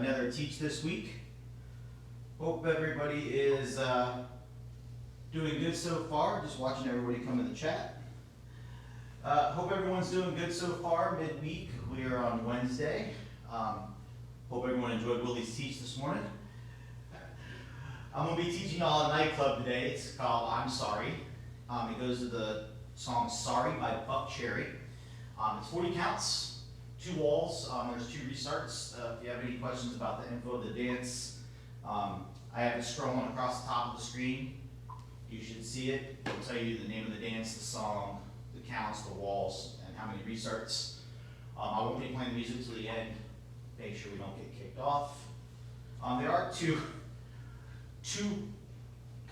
another teach this week. Hope everybody is doing good so far. Just watching everybody come in the chat. Hope everyone's doing good so far. Midweek, we are on Wednesday. Hope everyone enjoyed Willie's teach this morning. I'm going to be teaching y'all a nightclub today. It's called I'm Sorry. It goes to the song Sorry by Buck Cherry. It's 40 counts, 2 walls. There's 2 restarts. If you have any questions about the info of the dance, I have it scrolling across the top of the screen. You should see it. It'll tell you the name of the dance, the song, the counts, the walls, and how many restarts. I won't be playing the music till the end. Make sure we don't get kicked off. There are two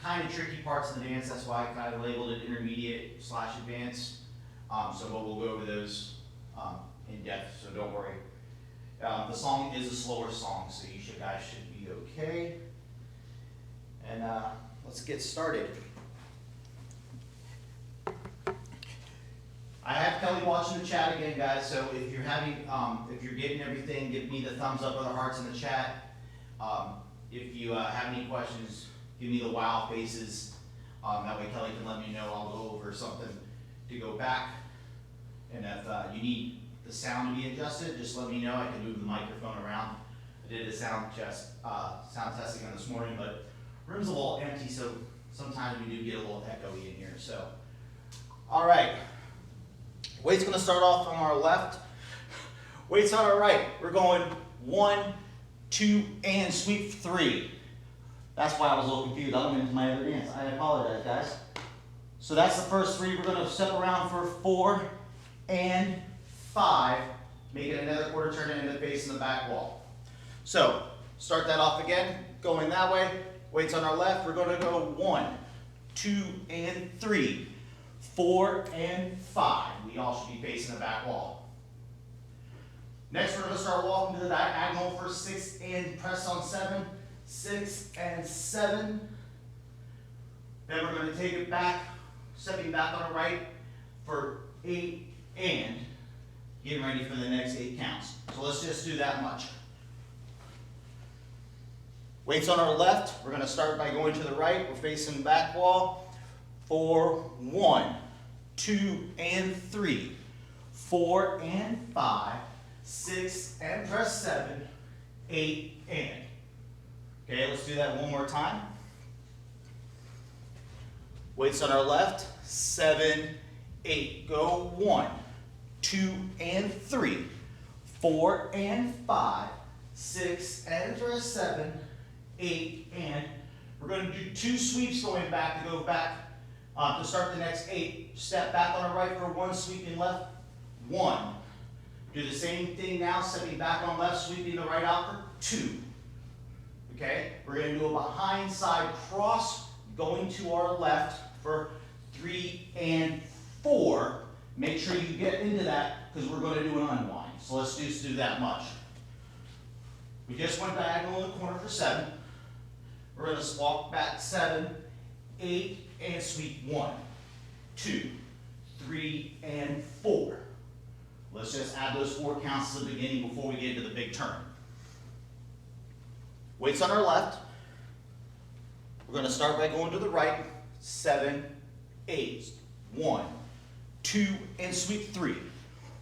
kind of tricky parts of the dance. That's why I kind of labeled it intermediate / advanced. So we'll go over those in depth, so don't worry. The song is a slower song, so you guys should be okay. And let's get started. I have Kelly watching the chat again, guys. So if you're getting everything, give me the thumbs up or the hearts in the chat. If you have any questions, give me the wow faces. That way Kelly can let me know. I'll go over something to go back. And if you need the sound to be adjusted, just let me know. I can move the microphone around. I did a sound testing on this morning, but the room's a little empty, so sometimes we do get a little echoey in here. So, all right. Weight's going to start off on our left. Weight's on our right. We're going 1, 2, and sweep 3. That's why I was a little confused. I went into my other dance. I apologize, guys. So that's the first 3. We're going to step around for 4 and 5. Make it another quarter turn and end up facing the back wall. So start that off again. Going that way. Weights on our left. We're going to go 1, 2, and 3. 4 and 5. We all should be facing the back wall. Next, we're going to start walking to the diagonal for 6 and press on 7. 6 and 7. Then we're going to take it back, stepping back on the right for 8 and getting ready for the next 8 counts. So let's just do that much. Weights on our left. We're going to start by going to the right. We're facing the back wall. 4, 1, 2, and 3. 4 and 5. 6 and press 7. 8 and. Okay, let's do that one more time. Weights on our left. 7, 8. Go 1, 2, and 3. 4 and 5. 6 and press 7. 8 and. We're going to do 2 sweeps going back to go back to start the next 8. Step back on the right for 1, sweeping left. 1. Do the same thing now, stepping back on left, sweeping the right out for 2. Okay, we're going to do a behind side cross going to our left for 3 and 4. Make sure you get into that because we're going to do an unwind. So let's just do that much. We just went diagonal in the corner for 7. We're going to walk back 7, 8, and sweep 1, 2, 3, and 4. Let's just add those 4 counts to the beginning before we get into the big turn. Weights on our left. We're going to start by going to the right. 7, 8. 1, 2, and sweep 3.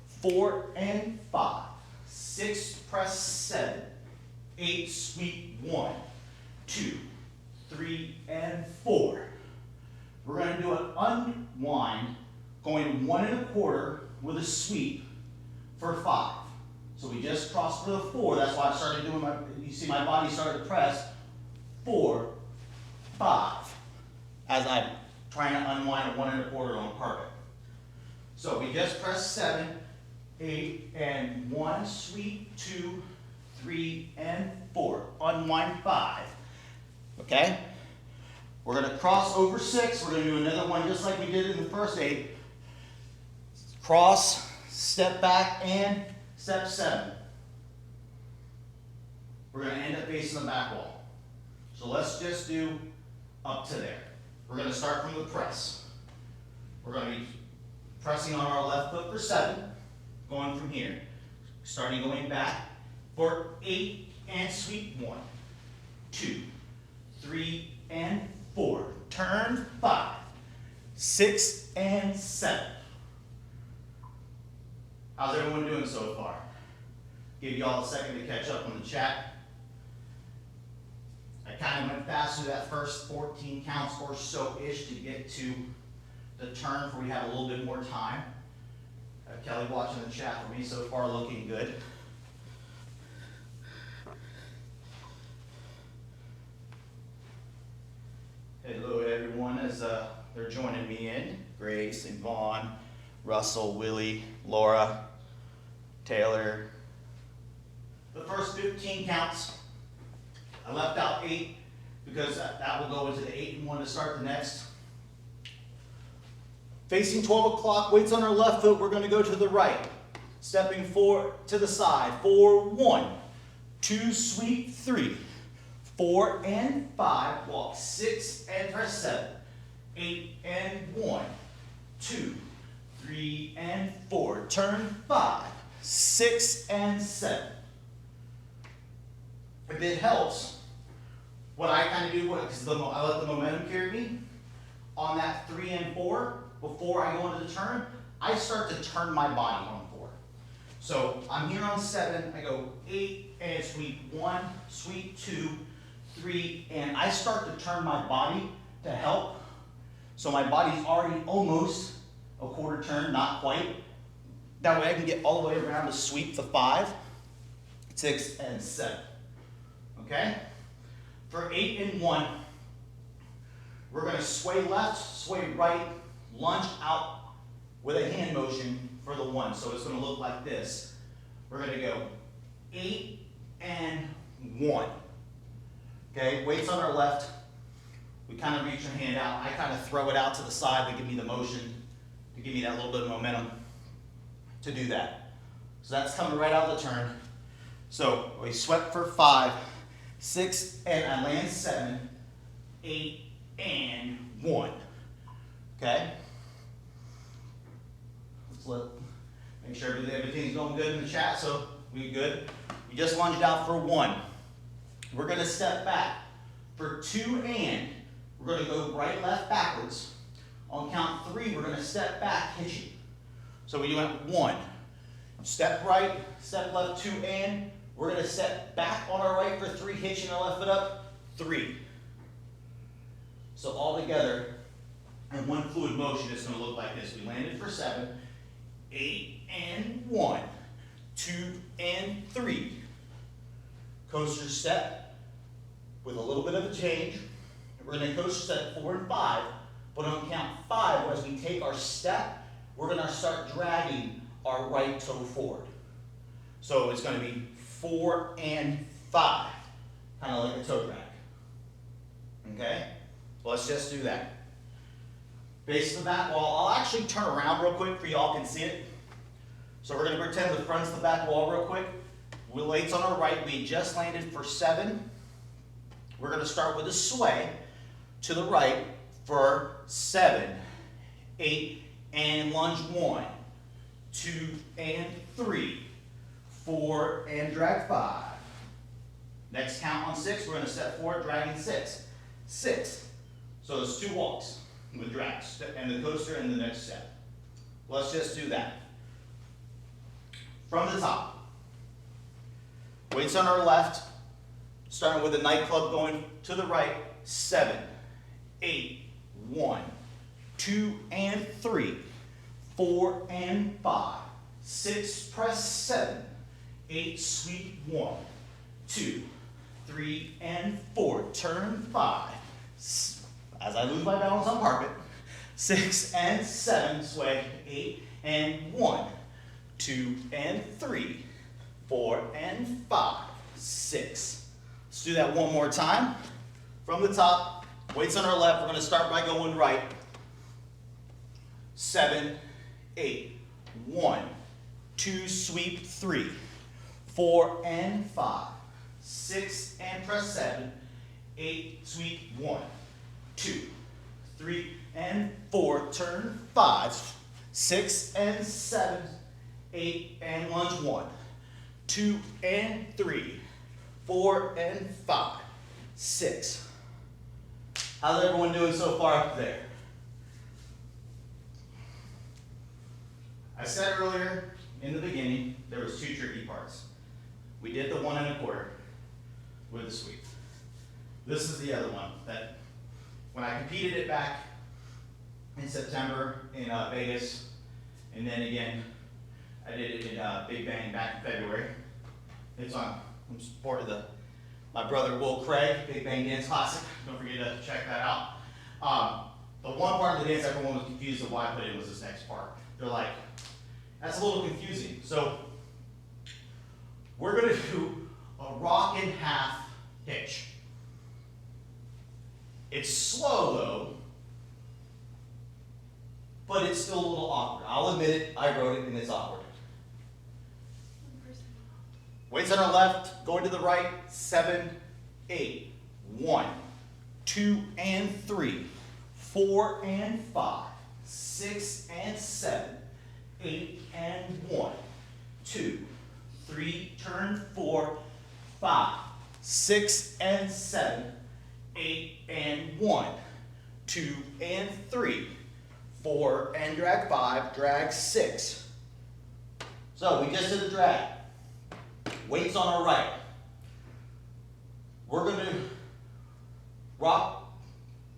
4 and 5. 6, press 7. 8, sweep 1, 2, 3, and 4. We're going to do an unwind going 1 1/4 with a sweep for 5. So we just crossed for the 4. That's why I started doing you see my body started to press 4, 5 as I'm trying to unwind a 1 1/4 on carpet. So we just pressed 7, 8, and 1, sweep 2, 3, and 4. Unwind 5. Okay? We're going to cross over 6. We're going to do another one just like we did in the first 8. Cross, step back, and step 7. We're going to end up facing the back wall. So let's just do up to there. We're going to start from the press. We're going to be pressing on our left foot for 7, going from here. Starting going back for 8 and sweep, 1, 2, 3, and 4. Turn, 5, 6, and 7. How's everyone doing so far? Give y'all a second to catch up on the chat. I kind of went fast through that first 14 counts or so-ish to get to the turn where we have a little bit more time. Kelly watching the chat for me so far, looking good. Hello everyone as they're joining me in. Grace, Yvonne, Russell, Willie, Laura, Taylor. The first 15 counts, I left out 8 because that will go into the 8 and 1 to start the next. Facing 12 o'clock, weights on our left foot, we're going to go to the right. Stepping 4 to the side, 4, 1, 2, sweep, 3, 4 and 5, walk, 6 and press 7, 8 and 1, 2, 3 and 4, turn 5, 6 and 7. If it helps, what I kind of do, because I let the momentum carry me, on that 3 and 4, before I go into the turn, I start to turn my body on 4. So I'm here on 7, I go 8 and sweep 1, sweep 2, 3, and I start to turn my body to help. So my body's already almost a quarter turn, not quite. That way I can get all the way around to sweep the 5, 6, and 7. Okay? For 8 and 1, we're going to sway left, sway right, lunge out with a hand motion for the 1. So it's going to look like this. We're going to go 8 and 1. Okay, weights on our left. We kind of reach our hand out. I kind of throw it out to the side to give me the motion, to give me that little bit of momentum to do that. So that's coming right out of the turn. So we swept for 5, 6, and I land 7, 8, and 1. Okay? Let's make sure everything's going good in the chat, so we good. We just lunged out for 1. We're going to step back for 2 and we're going to go right, left, backwards. On count 3, we're going to step back, hitching. So we went 1. Step right, step left, 2 and. We're going to step back on our right for 3, hitching our left foot up, 3. So all together, in one fluid motion, it's going to look like this. We landed for 7, 8 and 1, 2 and 3. Coaster step with a little bit of a change. We're going to coaster step 4 and 5, but on count 5, as we take our step, we're going to start dragging our right toe forward. So it's going to be 4 and 5, kind of like a toe drag. Okay? Let's just do that. Base of the back wall. I'll actually turn around real quick for y'all can see it. So we're going to pretend the front's the back wall real quick. Weights on our right. We just landed for 7. We're going to start with a sway to the right for 7, 8, and lunge 1, 2, and 3, 4, and drag 5. Next count on 6, we're going to step forward, dragging 6. 6. So there's 2 walks with drags, and the coaster in the next step. Let's just do that. From the top. Weights on our left, starting with the nightclub going to the right, 7, 8, 1, 2, and 3, 4, and 5, 6, press 7, 8, sweep 1, 2, 3, and 4, turn 5, as I lose my balance on carpet, 6 and 7, sway, 8 and 1, 2 and 3, 4 and 5, 6. Let's do that one more time. From the top, weights on our left, we're going to start by going right. 7, 8, 1, 2, sweep 3, 4 and 5, 6 and press 7, 8, sweep 1, 2, 3 and 4, turn 5, 6 and 7, 8 and lunge 1, 2 and 3, 4 and 5, 6. How's everyone doing so far up there? I said earlier in the beginning there was 2 tricky parts. We did the 1 1/4 with the sweep. This is the other one that when I competed it back in September in Vegas, and then again I did it in Big Bang back in February. It's on, I'm supporting my brother Will Craig, Big Bang Dance Classic. Don't forget to check that out. The one part of the dance everyone was confused of why I put in was this next part. They're like, that's a little confusing. So we're gonna do a rock and half hitch. It's slow though, but it's still a little awkward. I'll admit it, I wrote it and it's awkward. Weights on our left, going to the right, 7, 8. 1, 2 and 3, 4 and 5, 6 and 7, 8 and 1, 2, 3, turn 4, 5, 6 and 7, 8 and 1, 2 and 3, 4 and drag 5, drag 6. So we just did the drag. Weights on our right. We're going to rock,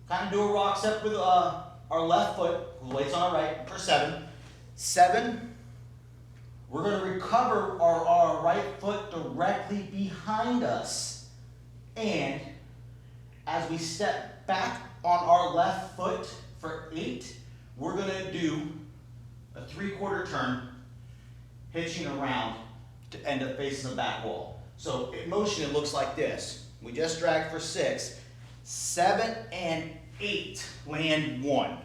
kind of do a rock step with our left foot, with weights on our right for 7. 7, we're going to recover our right foot directly behind us. And as we step back on our left foot for 8, we're going to do a 3/4 turn, hitching around to end up facing the back wall. So in motion it looks like this. We just dragged for 6, 7 and 8, land 1.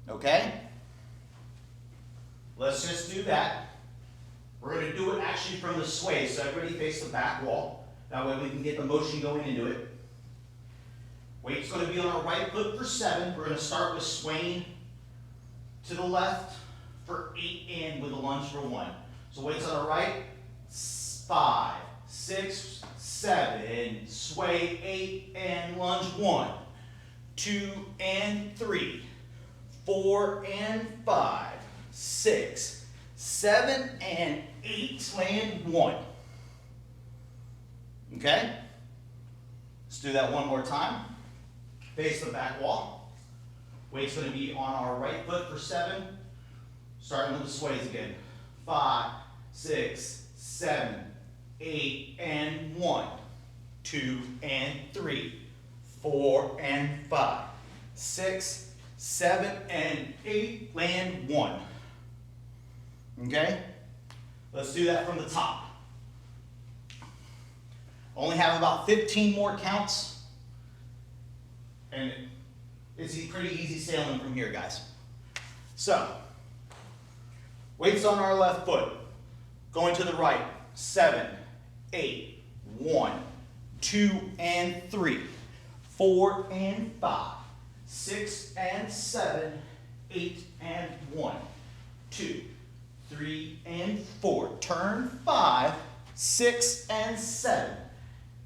Okay? Let's just do that. We're going to do it actually from the sway, so everybody face the back wall. That way we can get the motion going into it. Weight's going to be on our right foot for 7. We're going to start with swaying to the left for 8 and with a lunge for 1. So weight's on our right, 5, 6, 7, sway 8 and lunge 1, 2 and 3, 4 and 5, 6, 7 and 8, land 1. Okay? Let's do that one more time. Face the back wall. Weight's going to be on our right foot for 7. Starting with the sways again. 5, 6, 7, 8 and 1, 2 and 3, 4 and 5, 6, 7 and 8, land 1. Okay? Let's do that from the top. Only have about 15 more counts, and it's pretty easy sailing from here, guys. So, weights on our left foot, going to the right, 7, 8, 1, 2 and 3, 4 and 5, 6 and 7, 8 and 1, 2, 3 and 4, turn 5, 6 and 7,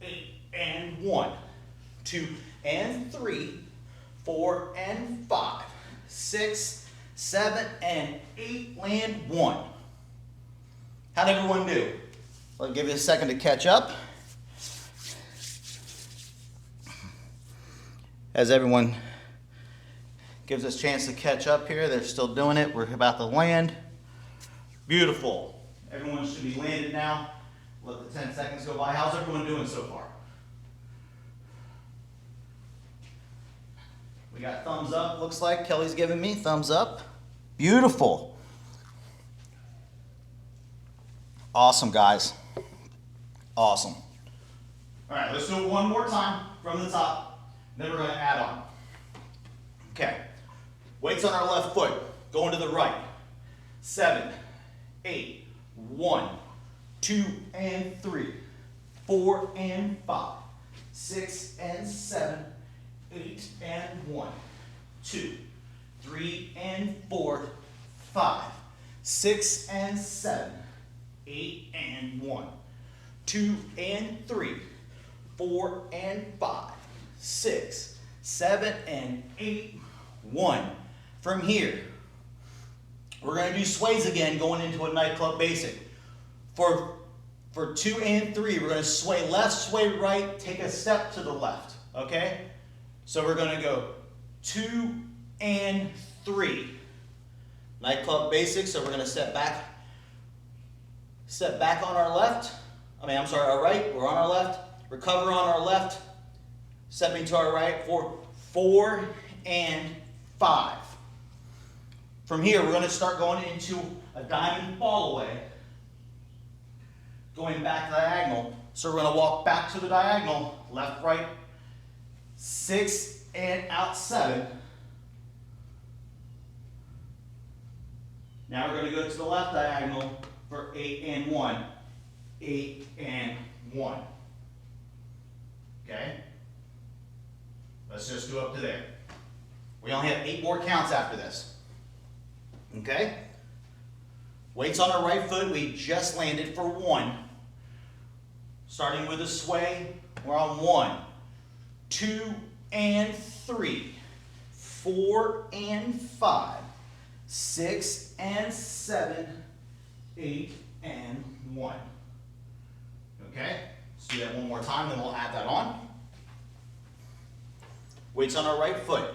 8 and 1, 2 and 3, 4 and 5, 6, 7 and 8, land 1. How'd everyone do? I'll give you a second to catch up. As everyone gives us a chance to catch up here, they're still doing it. We're about to land. Beautiful. Everyone should be landed now. Let the 10 seconds go by. How's everyone doing so far? We got thumbs up, looks like. Kelly's giving me thumbs up. Beautiful. Awesome, guys. Awesome. All right, let's do it one more time from the top. Then we're going to add on. Okay. Weights on our left foot. Going to the right. 7, 8, 1, 2 and 3, 4 and 5, 6 and 7, 8 and 1, 2, 3 and 4, 5, 6 and 7, 8 and 1, 2 and 3, 4 and 5, 6, 7 and 8, 1. From here, we're going to do sways again, going into a nightclub basic. For 2 and 3, we're going to sway left, sway right, take a step to the left, okay? So we're going to go 2 and 3. Nightclub basic, so we're going to step back on our left. Our right, we're on our left. Recover on our left, stepping to our right for 4 and 5. From here, we're going to start going into a diamond fall away, going back diagonal. So we're going to walk back to the diagonal, left, right, 6 and out 7. Now we're going to go to the left diagonal for 8 and 1, 8 and 1. Okay? Let's just do up to there. We only have 8 more counts after this. Okay? Weights on our right foot, we just landed for 1. Starting with a sway, we're on 1, 2 and 3, 4 and 5, 6 and 7, 8 and 1. Okay? Let's do that one more time, then we'll add that on. Weights on our right foot.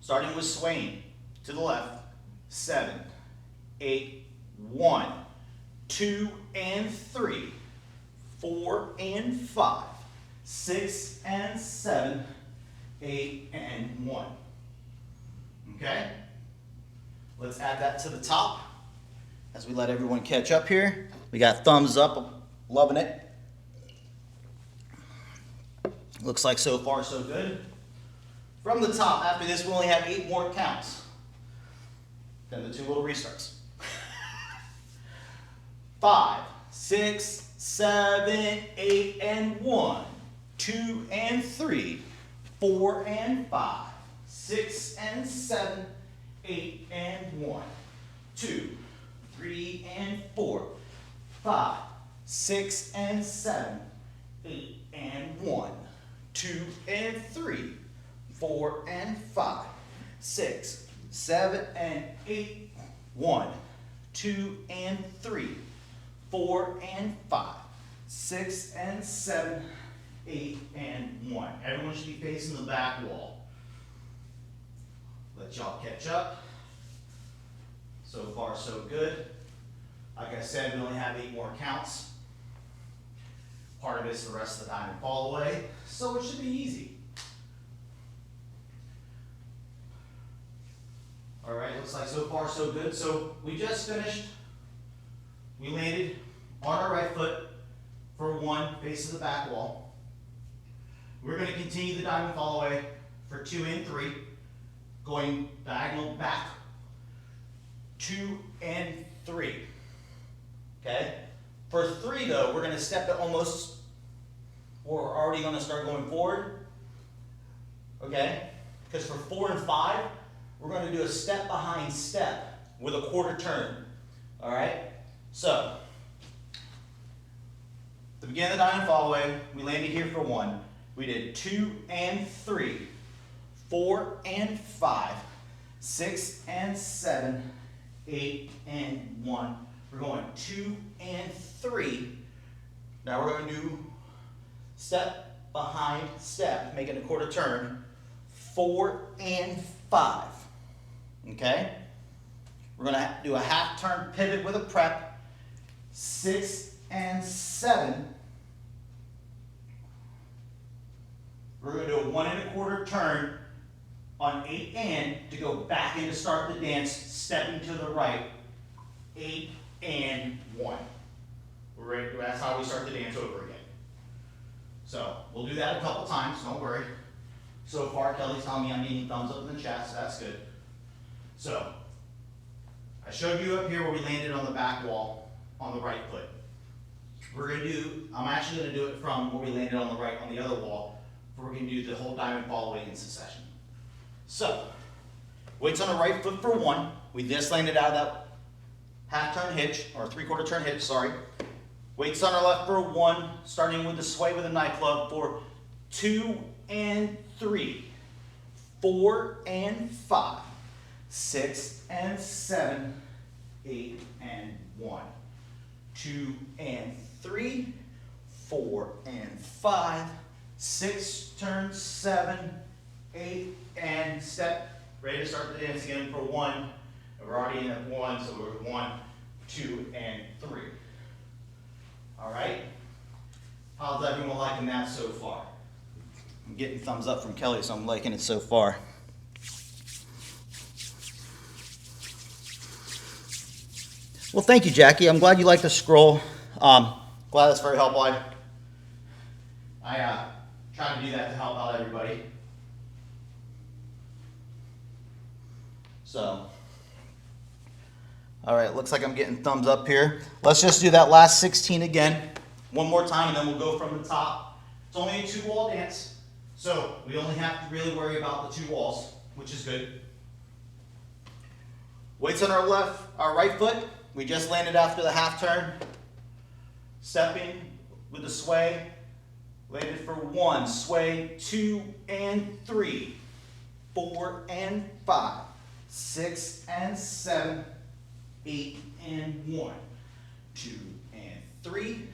Starting with swaying to the left, 7, 8, 1, 2 and 3, 4 and 5, 6 and 7, 8 and 1. Okay? Let's add that to the top as we let everyone catch up here. We got thumbs up, loving it. Looks like so far so good. From the top, after this, we only have 8 more counts. Then the 2 little restarts. 5, 6, 7, 8 and 1, 2 and 3, 4 and 5, 6 and 7, 8 and 1, 2, 3 and 4, 5, 6 and 7, 8 and 1, 2 and 3, 4 and 5, 6, 7 and 8, 1, 2 and 3, 4 and 5, 6 and 7, 8 and 1. Everyone should be facing the back wall. Let y'all catch up. So far so good. Like I said, we only have 8 more counts. Part of it's the rest of the diamond fall away, so it should be easy. All right, looks like so far so good. So we just finished. We landed on our right foot for 1, facing the back wall. We're going to continue the diamond fall away for 2 and 3, going diagonal back, 2 and 3. Okay? For 3 though, we're going to step it almost, or we're already going to start going forward. Okay? Because for 4 and 5, we're going to do a step behind step with a quarter turn. All right? So, the beginning of the diamond fall away, we landed here for 1. We did 2 and 3, 4 and 5, 6 and 7, 8 and 1. We're going 2 and 3. Now we're going to do step behind step, making a quarter turn, 4 and 5. Okay? We're going to do a half turn pivot with a prep, 6 and 7. We're going to do a 1 1/4 turn on 8 and to go back in to start the dance, stepping to the right, 8 and 1. We're ready. That's how we start the dance over again. So we'll do that a couple times, don't worry. So far, Kelly's telling me I'm getting thumbs up in the chat, so that's good. So, I showed you up here where we landed on the back wall on the right foot. I'm actually going to do it from where we landed on the right on the other wall, where we're going to do the whole diamond fall away in succession. So, weights on the right foot for 1. We just landed out of that half turn hitch, or 3/4 turn hitch, sorry. Weights on our left for 1, starting with the sway with a knife club for 2 and 3, 4 and 5, 6 and 7, 8 and 1, 2 and 3, 4 and 5, 6, turn 7, 8, and step. Ready to start the dance again for 1. And we're already in at 1, so we're 1, 2, and 3. All right? How's everyone liking that so far? I'm getting thumbs up from Kelly, so I'm liking it so far. Well, thank you, Jackie. I'm glad you like the scroll. Glad that's very helpful. I try to do that to help out everybody. So, all right, looks like I'm getting thumbs up here. Let's just do that last 16 again, one more time, and then we'll go from the top. It's only a 2-wall dance, so we only have to really worry about the 2 walls, which is good. Weights on our right foot. We just landed after the half turn. Stepping with the sway. Landed for 1, sway, 2 and 3, 4 and 5, 6 and 7, 8 and 1, 2 and 3,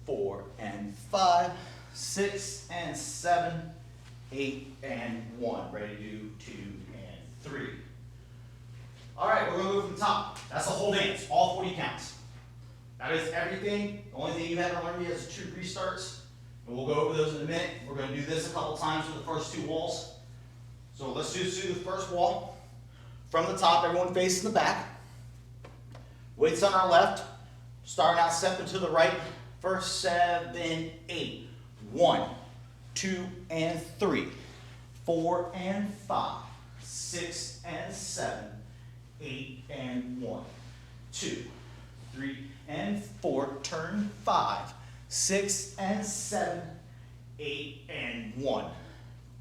4 and 5, 6 and 7, 8 and 1. Ready to do 2 and 3. All right, we're going to go from the top. That's the whole dance, all 40 counts. That is everything. The only thing you have to learn is 2 restarts. And we'll go over those in a minute. We're going to do this a couple times for the first 2 walls. So let's just do the first wall. From the top, everyone facing the back. Weights on our left. Starting out stepping to the right for 7, 8. 1, 2 and 3, 4 and 5, 6 and 7, 8 and 1, 2, 3 and 4, turn 5, 6 and 7, 8 and 1,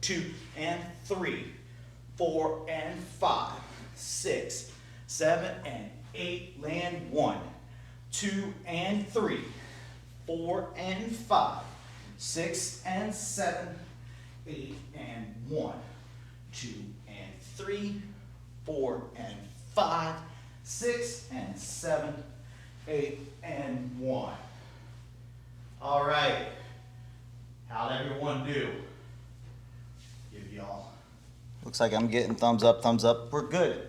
2 and 3, 4 and 5, 6, 7 and 8, land 1, 2 and 3, 4 and 5, 6 and 7, 8 and 1, 2 and 3, 4 and 5, 6 and 7, 8 and 1. All right. How'd everyone do? Give y'all. Looks like I'm getting thumbs up, thumbs up. We're good.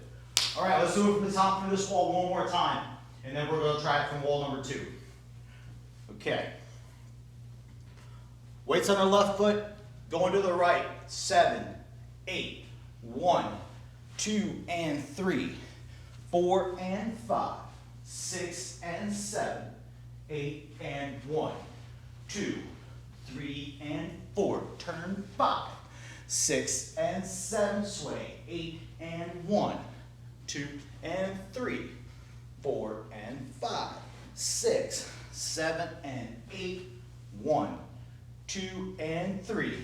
All right, let's do it from the top through this wall one more time. And then we're going to try it from wall number 2. Okay. Weights on our left foot, going to the right. 7, 8, 1, 2 and 3, 4 and 5, 6 and 7, 8 and 1, 2, 3 and 4, turn 5, 6 and 7, sway, 8 and 1, 2 and 3, 4 and 5, 6, 7 and 8, 1, 2 and 3,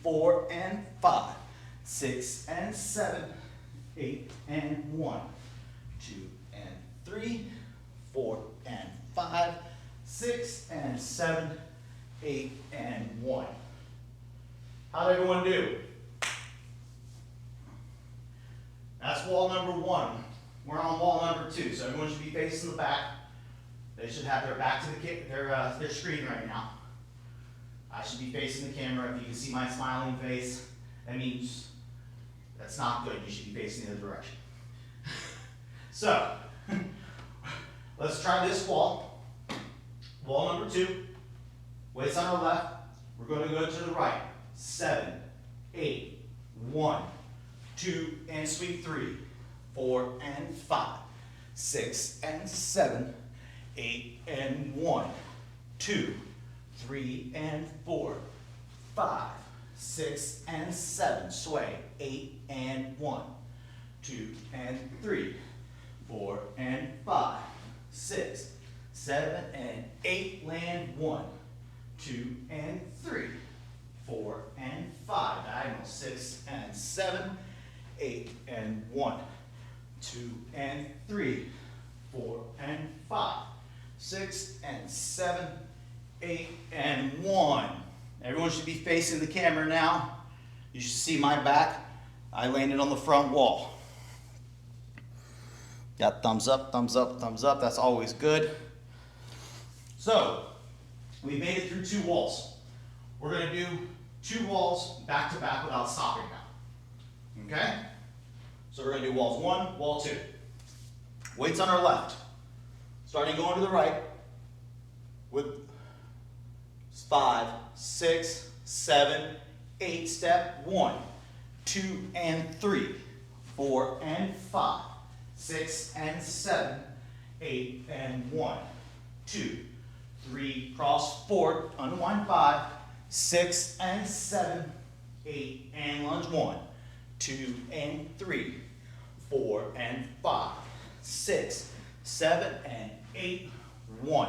4 and 5, 6 and 7, 8 and 1, 2 and 3, 4 and 5, 6 and 7, 8 and 1. How'd everyone do? That's wall number 1. We're on wall number 2, so everyone should be facing the back. They should have their back to their screen right now. I should be facing the camera. If you can see my smiling face, that means that's not good. You should be facing the other direction. So, let's try this wall. Wall number 2. Weights on our left. We're going to go to the right. 7, 8, 1, 2, and sweep 3, 4 and 5, 6 and 7, 8 and 1, 2, 3 and 4, 5, 6 and 7, sway, 8 and 1, 2 and 3, 4 and 5, 6, 7 and 8, land 1, 2 and 3, 4 and 5, diagonal 6 and 7, 8 and 1, 2 and 3, 4 and 5, 6 and 7, 8 and 1. Everyone should be facing the camera now. You should see my back. I landed on the front wall. Got thumbs up, thumbs up, thumbs up. That's always good. So, we made it through 2 walls. We're going to do 2 walls back to back without stopping now. Okay? So we're going to do walls 1, wall 2. Weights on our left. Starting going to the right with 5, 6, 7, 8 step. 1, 2 and 3, 4 and 5, 6 and 7, 8 and 1, 2, 3, cross 4, unwind 5, 6 and 7, 8 and lunge 1, 2 and 3, 4 and 5, 6, 7 and 8, 1,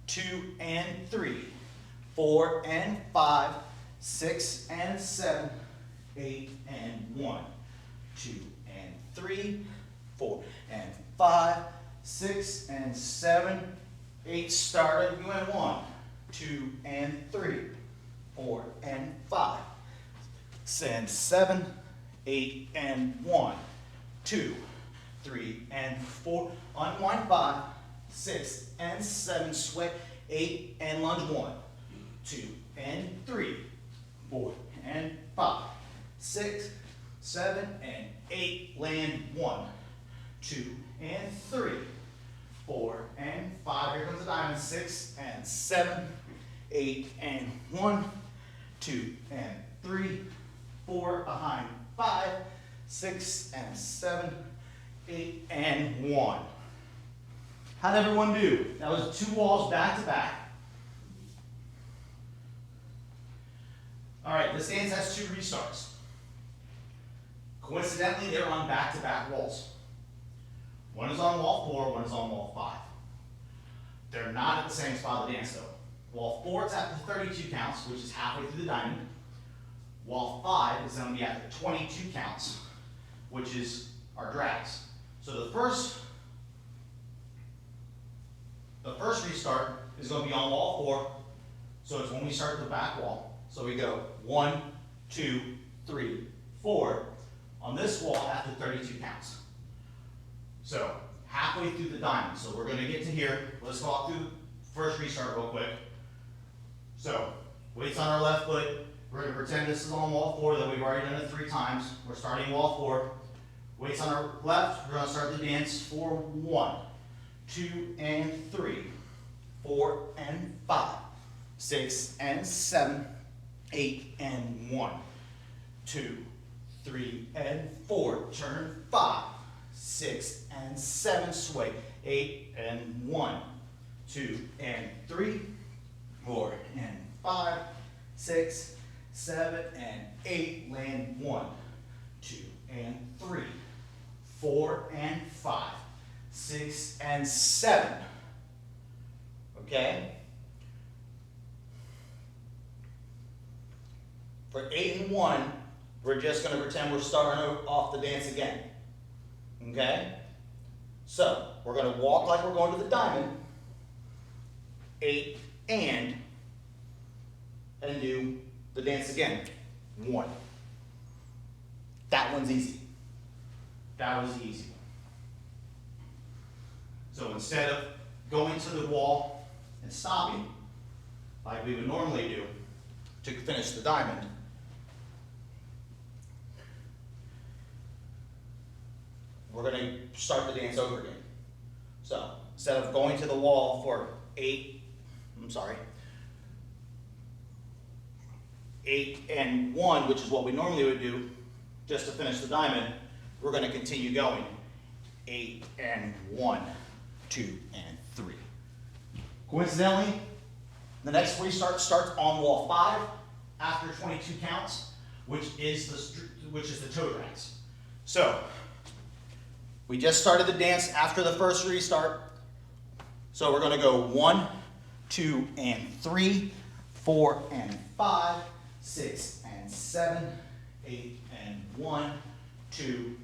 2 and 3, 4 and 5, 6 and 7, 8 and 1, 2 and 3, 4 and 5, 6 and 7, 8 started. We went 1, 2 and 3, 4 and 5, 6 and 7, 8 and 1, 2, 3 and 4, unwind 5, 6 and 7, sway 8 and lunge 1, 2 and 3, 4 and 5, 6, 7 and 8, land 1, 2 and 3, 4 and 5, here comes the diamond, 6 and 7, 8 and 1, 2 and 3, 4 behind 5, 6 and 7, 8 and 1. How'd everyone do? That was 2 walls back to back. All right, this dance has 2 restarts. Coincidentally, they're on back-to-back walls. One is on wall 4, one is on wall 5. They're not at the same spot of the dance though. Wall 4 is at the 32 counts, which is halfway through the diamond. Wall 5 is going to be at the 22 counts, which is our drags. So the first restart is going to be on wall 4, so it's when we start the back wall. So we go 1, 2, 3, 4 on this wall at the 32 counts. So halfway through the diamond. So we're going to get to here. Let's go out through the first restart real quick. So weights on our left foot. We're going to pretend this is on wall 4, that we've already done it 3 times. We're starting wall 4. Weights on our left. We're going to start the dance for 1, 2 and 3, 4 and 5, 6 and 7, 8 and 1, 2, 3 and 4, turn 5, 6 and 7, sway 8 and 1, 2 and 3, 4 and 5, 6, 7 and 8, land 1, 2 and 3, 4 and 5, 6 and 7. Okay? For 8 and 1, we're just going to pretend we're starting off the dance again. Okay? So, we're going to walk like we're going to the diamond. 8 and do the dance again. 1. That one's easy. That was the easy one. So instead of going to the wall and stopping, like we would normally do to finish the diamond, we're going to start the dance over again. So instead of going to the wall for 8 and 1, which is what we normally would do just to finish the diamond, we're going to continue going. 8 and 1, 2 and 3. Coincidentally, the next restart starts on wall 5 after 22 counts, which is the toe drags. So we just started the dance after the first restart. So we're going to go 1, 2 and 3, 4 and 5, 6 and 7, 8 and 1, 2,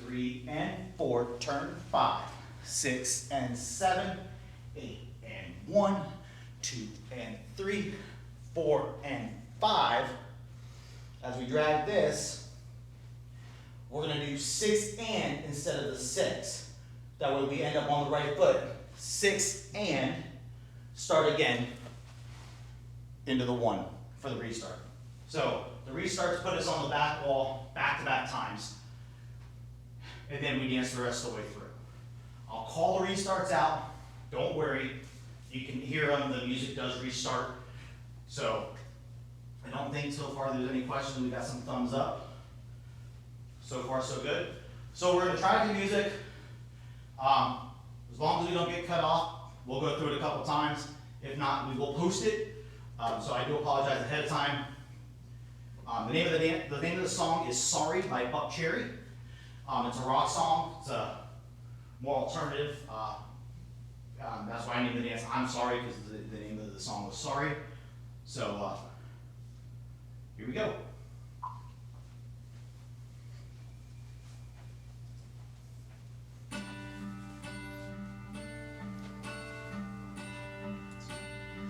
3 and 4, turn 5, 6 and 7, 8 and 1, 2 and 3, 4 and 5. As we drag this, we're going to do 6 and instead of the 6. That way we end up on the right foot. 6 and start again into the 1 for the restart. So the restarts put us on the back wall back-to-back times. And then we dance the rest of the way through. I'll call the restarts out. Don't worry. You can hear them. The music does restart. So I don't think so far there's any questions. We got some thumbs up. So far, so good. So we're going to try the music. As long as we don't get cut off, we'll go through it a couple times. If not, we will post it. So I do apologize ahead of time. The name of the song is "Sorry" by Buck Cherry. It's a rock song. It's a more alternative. That's why I named the dance "I'm Sorry" because the name of the song was "Sorry." So here we go.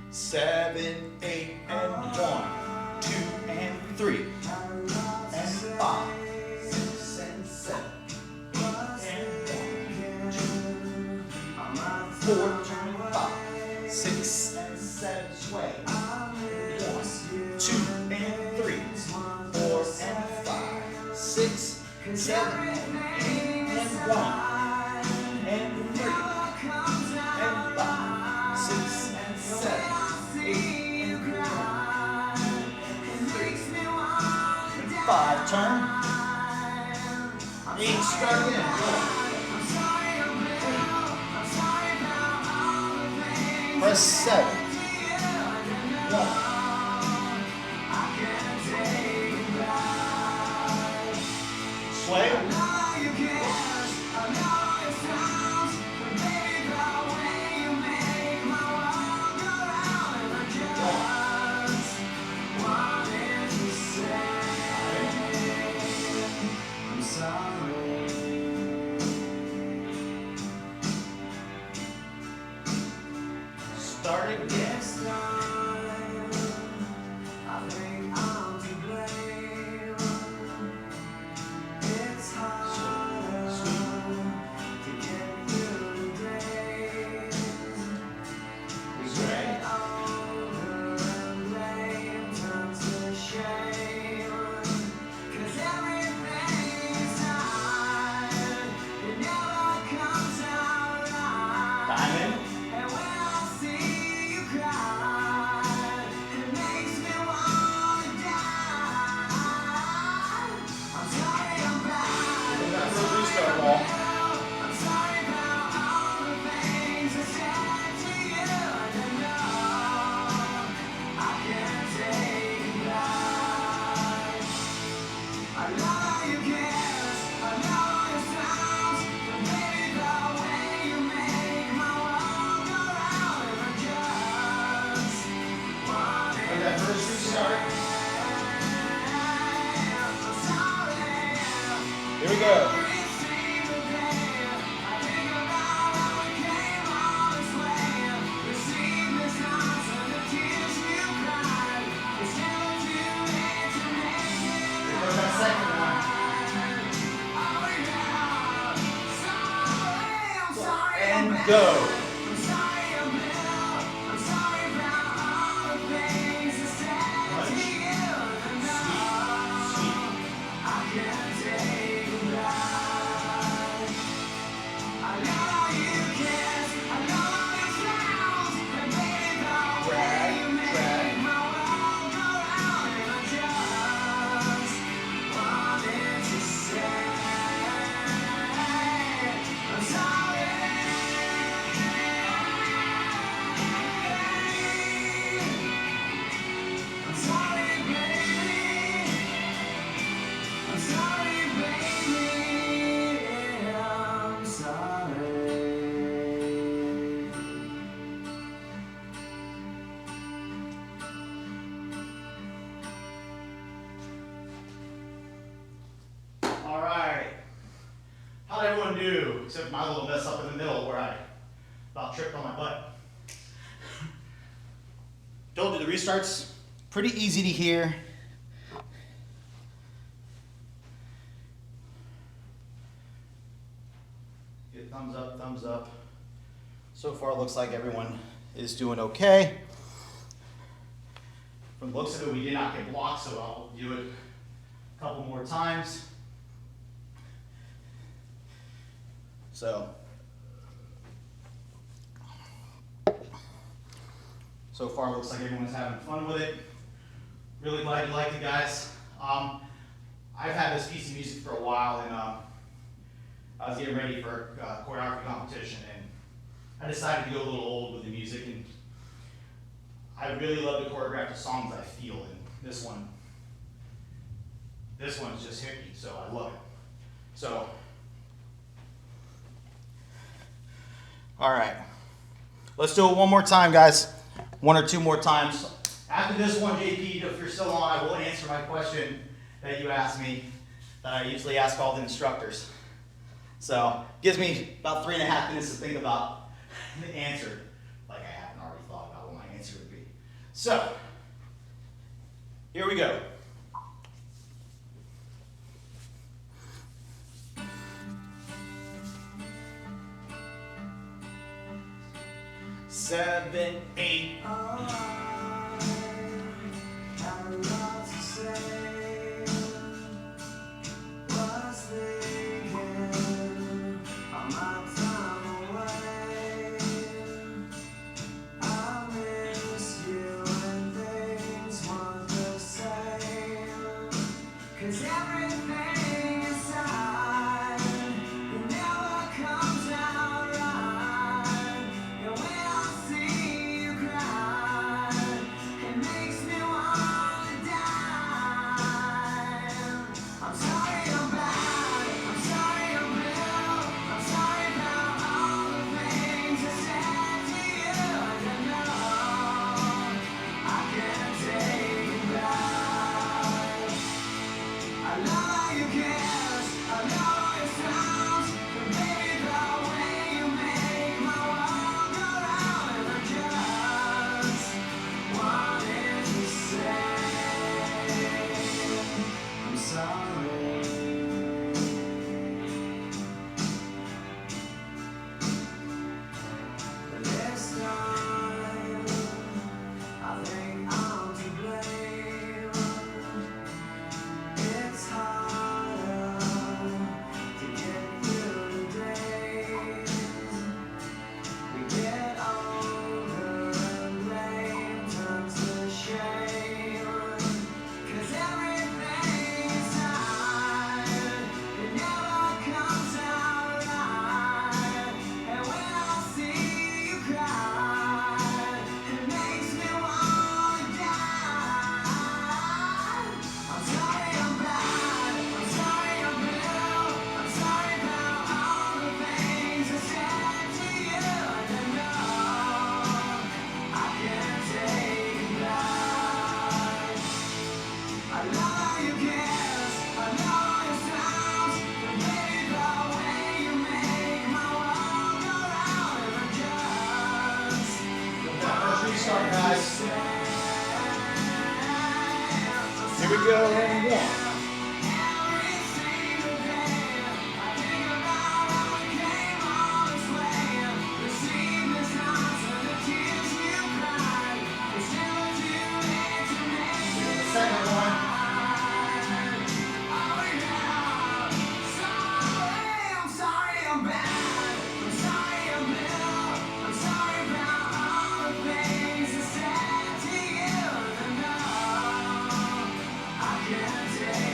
Seven, 8, and 1, 2 and 3, and 5, 6 and 7, 8 and 1, 2, 4, turn and 5, 6 and 7, sway, 1, 2 and 3, 4 and 5, 6, 7, 8 and 1, and 3, and 5, 6 and 7. 5, turn. 8, start again. Press 7. 1. Sway. Start again. Here we go. And go. How'd everyone do? Except my little mess up in the middle where Told you the restart's pretty easy to hear. Get thumbs up, thumbs up. So far, it looks like everyone is doing okay. From the looks of it, we did not get blocked, so I'll do it a couple more times. So far, it looks like everyone's having fun with it. Really glad you liked it, guys. I've had this piece of music for a while, and I was getting ready for a choreography competition, and I decided to go a little old with the music, and I really love to choreograph the songs I feel, and this one's just hit me, so I love it. So, all right, let's do it one more time, guys. One or two more times. After this one, JP, if you're still on, I will answer my question that you asked me, that I usually ask all the instructors. So, gives me about 3.5 minutes to think about the answer, like I haven't already thought about what my answer would be. So, here we go. Seven, eight. Start, guys. Here we go, and one. Second one. Yeah.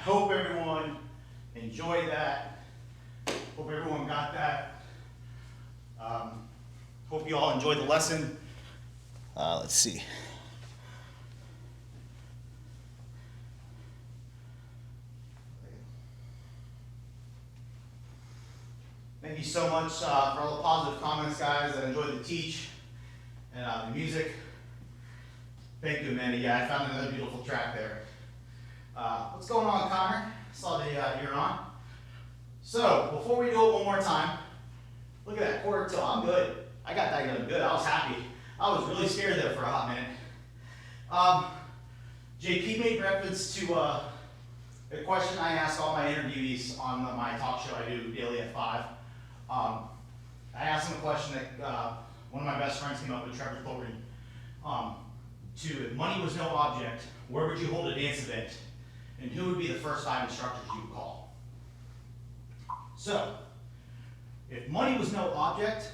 hope everyone enjoyed that. Hope everyone got that. Hope you all enjoyed the lesson. Let's see. Thank you so much for all the positive comments, guys. I enjoyed the teach and the music. Thank you, Amanda. Yeah, I found another beautiful track there. What's going on, Connor? Saw that you're on. So, before we do it one more time, look at that quarter till. I'm good. I got that done good. I was happy. I was really scared there for a hot minute. JP made reference to a question I ask all my interviewees on my talk show I do daily at 5. I asked him a question that one of my best friends came up with, Trevor Thornton. If money was no object, where would you hold a dance event? And who would be the first 5 instructors you would call? So, if money was no object,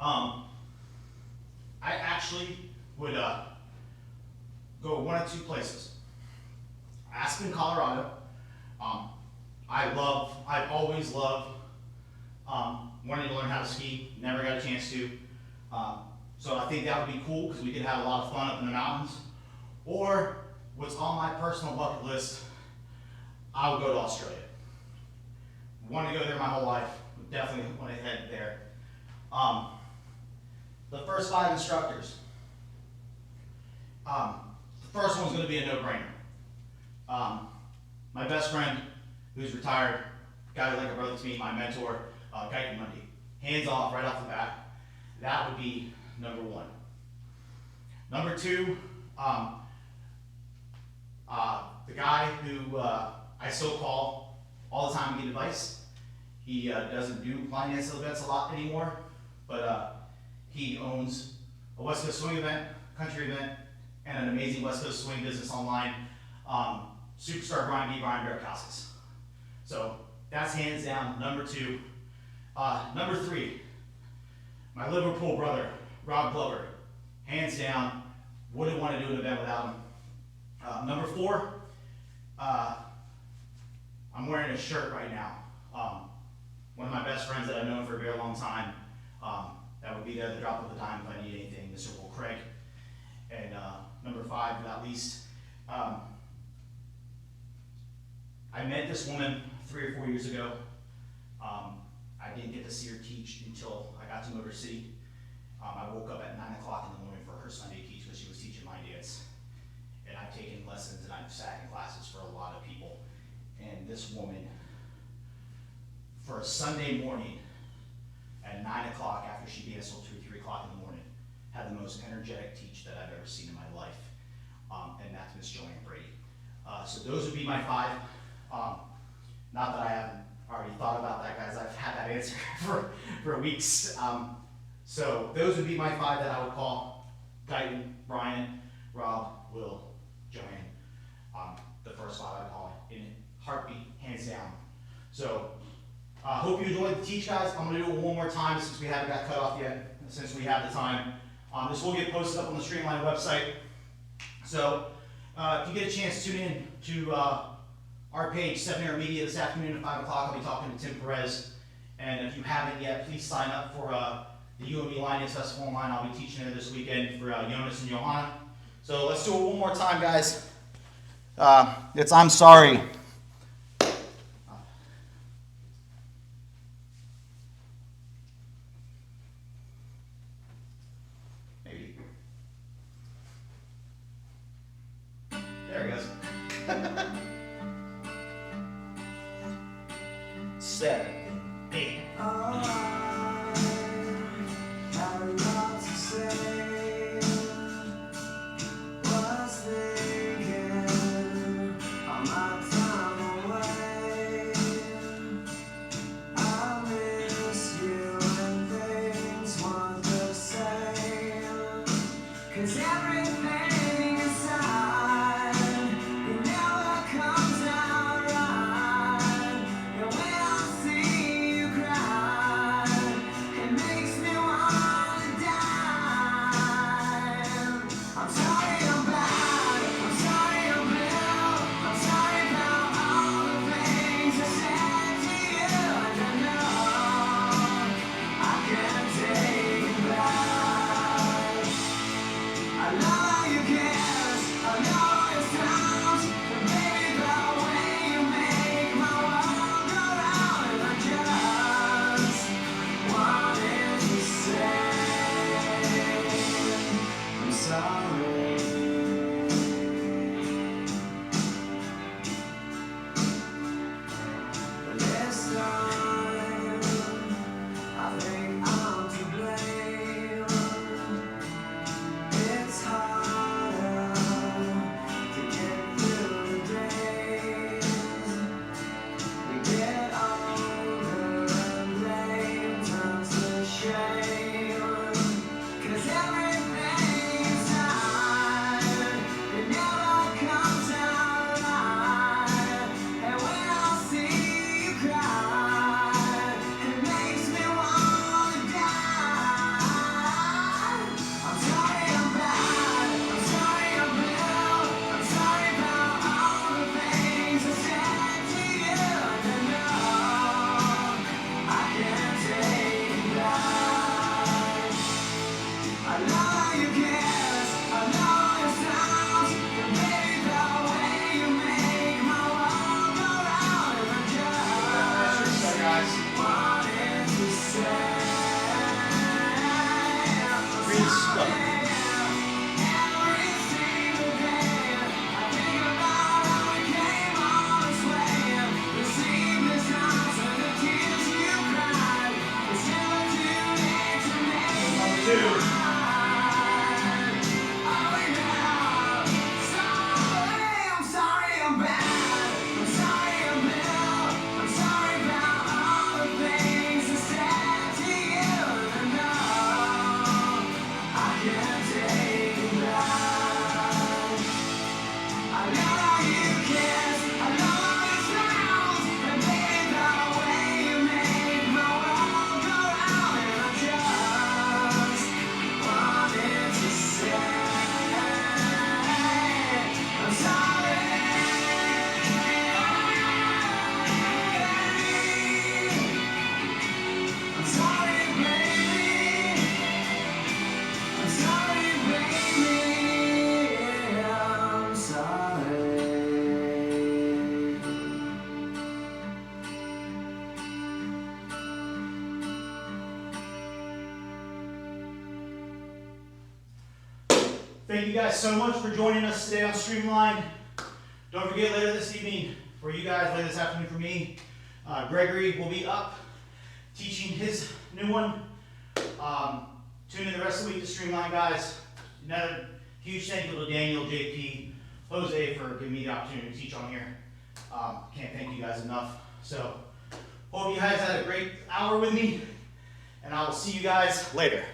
I actually would go one of 2 places. Aspen, Colorado. I've always loved wanting to learn how to ski. Never got a chance to. So I think that would be cool because we could have a lot of fun up in the mountains. Or what's on my personal bucket list, I would go to Australia. Wanted to go there my whole life. Definitely want to head there. The first 5 instructors. The first one's going to be a no-brainer. My best friend, who's retired, guy who's like a brother to me, my mentor, Guyton Mundy. Hands off right off the bat. That would be number 1. Number 2, the guy who I still call all the time to get advice. He doesn't do Linedance events a lot anymore, but he owns a West Coast swing event, country event, and an amazing West Coast swing business online. Superstar Brian Barracasas. So that's hands down number 2. Number 3, my Liverpool brother, Rob Glover. Hands down, wouldn't want to do an event without him. Number 4, I'm wearing a shirt right now. One of my best friends that I've known for a very long time. That would be there at the drop of a dime if I need anything, Mr. Will Craig. And number 5, but not least, I met this woman 3 or 4 years ago. I didn't get to see her teach until I got to Motor City. I woke up at 9 o'clock in the morning for her Sunday teach because she was teaching my dance. And I've taken lessons and I've sat in classes for a lot of people. And this woman, for a Sunday morning at 9 o'clock after she danced till 2 or 3 o'clock in the morning, had the most energetic teach that I've ever seen in my life. And that's Miss Joanne Brady. So those would be my 5. Not that I haven't already thought about that, guys. I've had that answer for weeks. So those would be my 5 that I would call: Guyton, Brian, Rob, Will, Joanne. The first 5 I'd call in heartbeat, hands down. So hope you enjoyed the teach, guys. I'm going to do it one more time since we haven't got cut off yet, since we have the time. This will get posted up on the Streamline website. So if you get a chance, tune in to our page, 7 Air Media, this afternoon at 5 o'clock. I'll be talking to Tim Perez. And if you haven't yet, please sign up for the UME Linedance Festival online. I'll be teaching there this weekend for Jonas and Johanna. So let's do it one more time, guys. It's I'm sorry. Maybe. There it goes. 7, 8. I'm sorry I'm bad, I'm sorry I'm real, I'm sorry about Thank you guys so much for joining us today on Streamline. Don't forget, later this evening for you guys, later this afternoon for me, Gregory will be up teaching his new one. Tune in the rest of the week to Streamline, guys. Another huge thank you to Daniel, JP, Jose for giving me the opportunity to teach on here. Can't thank you guys enough. So, hope you guys had a great hour with me, and I will see you guys later.